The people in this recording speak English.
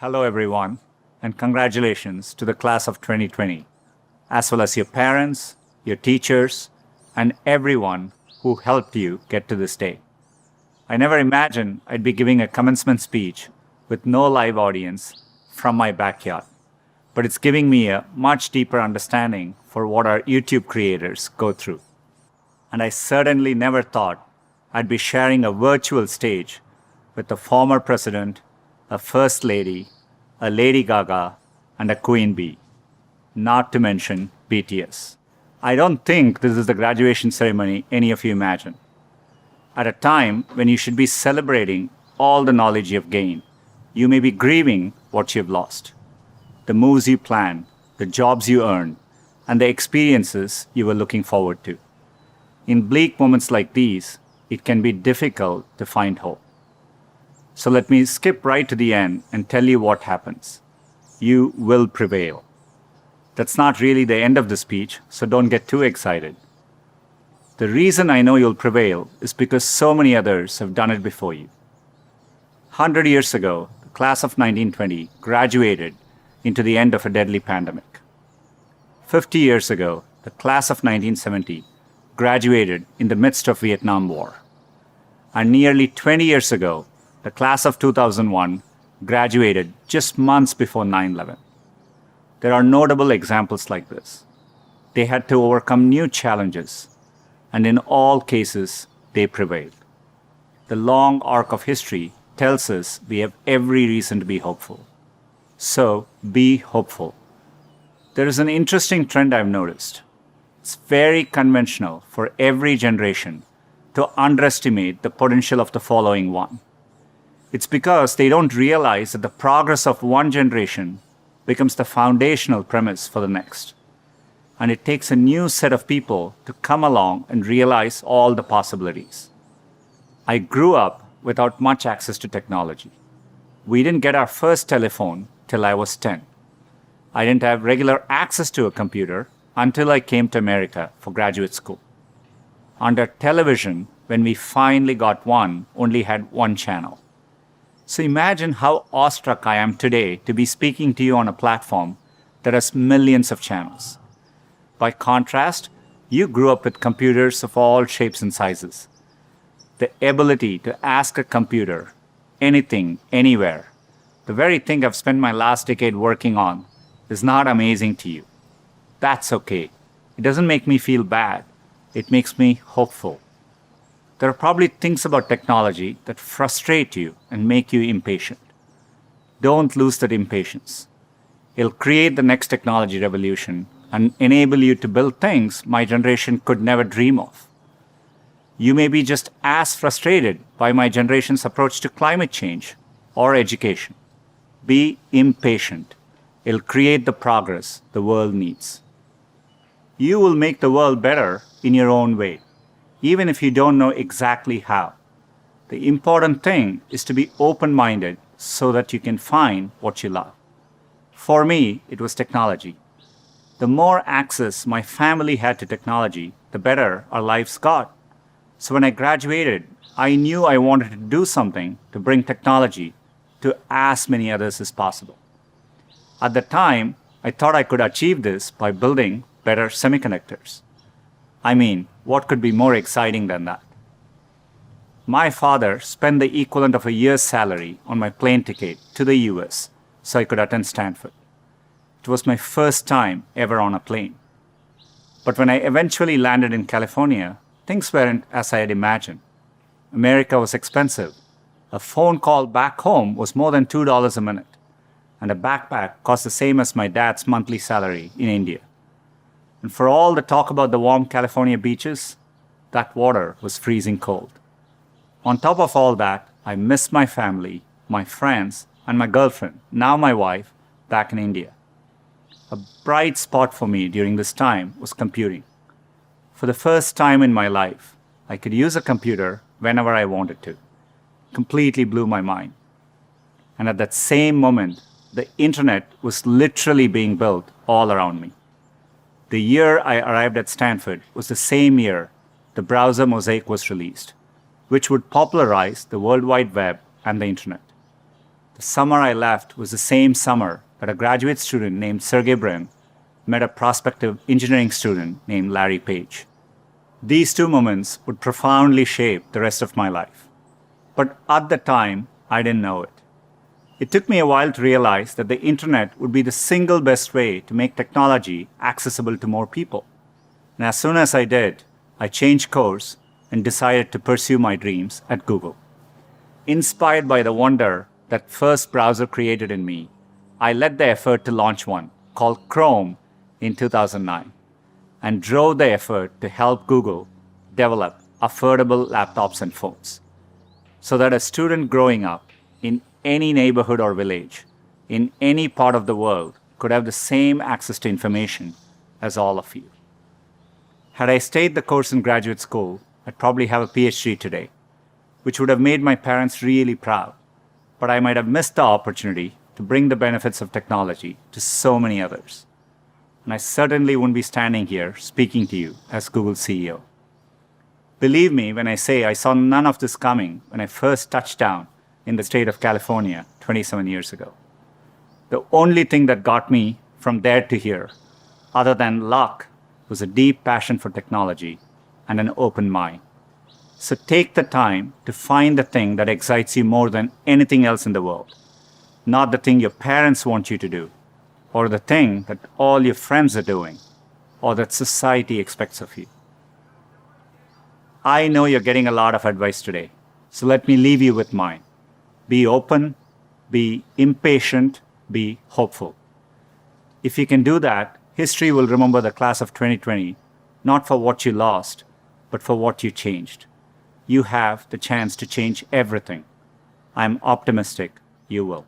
Hello, everyone, and congratulations to the class of 2020, as well as your parents, your teachers, and everyone who helped you get to this day. I never imagined I'd be giving a commencement speech with no live audience from my backyard, but it's giving me a much deeper understanding for what our YouTube creators go through. And I certainly never thought I'd be sharing a virtual stage with a former president, a first lady, a Lady Gaga, and a Queen Bee, not to mention BTS. I don't think this is the graduation ceremony any of you imagine. At a time when you should be celebrating all the knowledge you've gained, you may be grieving what you've lost. The moves you planned, the jobs you earned, and the experiences you were looking forward to. In bleak moments like these, it can be difficult to find hope. So let me skip right to the end and tell you what happens. You will prevail. That's not really the end of the speech, so don't get too excited. The reason I know you'll prevail is because so many others have done it before you. 100 years ago, the class of 1920 graduated into the end of a deadly pandemic. 50 years ago, the class of 1970 graduated in the midst of Vietnam War. And nearly 20 years ago, the class of 2001 graduated just months before 9/11. There are notable examples like this. They had to overcome new challenges, and in all cases, they prevailed. The long arc of history tells us we have every reason to be hopeful. So, be hopeful. There is an interesting trend I've noticed. It's very conventional for every generation to underestimate the potential of the following one. It's because they don't realize that the progress of one generation becomes the foundational premise for the next. And it takes a new set of people to come along and realize all the possibilities. I grew up without much access to technology. We didn't get our first telephone till I was 10. I didn't have regular access to a computer until I came to America for graduate school. Under television, when we finally got one, only had one channel. So imagine how awestruck I am today to be speaking to you on a platform that has millions of channels. By contrast, you grew up with computers of all shapes and sizes. The ability to ask a computer anything, anywhere, the very thing I've spent my last decade working on, is not amazing to you. That's okay. It doesn't make me feel bad. It makes me hopeful. There are probably things about technology that frustrate you and make you impatient. Don't lose that impatience. It'll create the next technology revolution and enable you to build things my generation could never dream of. You may be just as frustrated by my generation's approach to climate change or education. Be impatient. It'll create the progress the world needs. You will make the world better in your own way, even if you don't know exactly how. The important thing is to be open-minded so that you can find what you love. For me, it was technology. The more access my family had to technology, the better our lives got. So when I graduated, I knew I wanted to do something to bring technology to as many others as possible. At the time, I thought I could achieve this by building better semiconductors. I mean, what could be more exciting than that? My father spent the equivalent of a year's salary on my plane ticket to the US so I could attend Stanford. It was my first time ever on a plane. But when I eventually landed in California, things weren't as I had imagined. America was expensive. A phone call back home was more than $2 a minute, and a backpack cost the same as my dad's monthly salary in India. And for all the talk about the warm California beaches, that water was freezing cold. On top of all that, I missed my family, my friends, and my girlfriend, now my wife, back in India. A bright spot for me during this time was computing. For the first time in my life, I could use a computer whenever I wanted to. Completely blew my mind. And at that same moment, the internet was literally being built all around me. The year I arrived at Stanford was the same year the browser Mosaic was released, which would popularize the World Wide Web and the internet. The The summer I left was the same summer that a graduate student named Sergey Brin met a prospective engineering student named Larry Page. These two moments would profoundly shape the rest of my life. But at the time, I didn't know it. It took me a while to realize that the internet would be the single best way to make technology accessible to more people. And as soon as I did, I changed course and decided to pursue my dreams at Google. Inspired by the wonder that first browser created in me, I led the effort to launch one called Chrome in 2009 and drove the effort to help Google develop affordable laptops and phones so that a student growing up in any neighborhood or village in any part of the world could have the same access to information as all of you. Had I stayed the course in graduate school, I'd probably have a PhD today, which would have made my parents really proud, but I might have missed the opportunity to bring the benefits of technology to so many others. And I certainly wouldn't be standing here speaking to you as Google's CEO. Believe me when I say I saw none of this coming when I first touched down in the state of California 27 years ago. The only thing that got me from there to here, other than luck, was a deep passion for technology and an open mind. So take the time to find the thing that excites you more than anything else in the world, not the thing your parents want you to do, or the thing that all your friends are doing, or that society expects of you. I know you're getting a lot of advice today, so let me leave you with mine. Be open, be impatient, be hopeful. If you can do that, history will remember the class of 2020, not for what you lost, but for what you changed. You have the chance to change everything. I'm optimistic you will.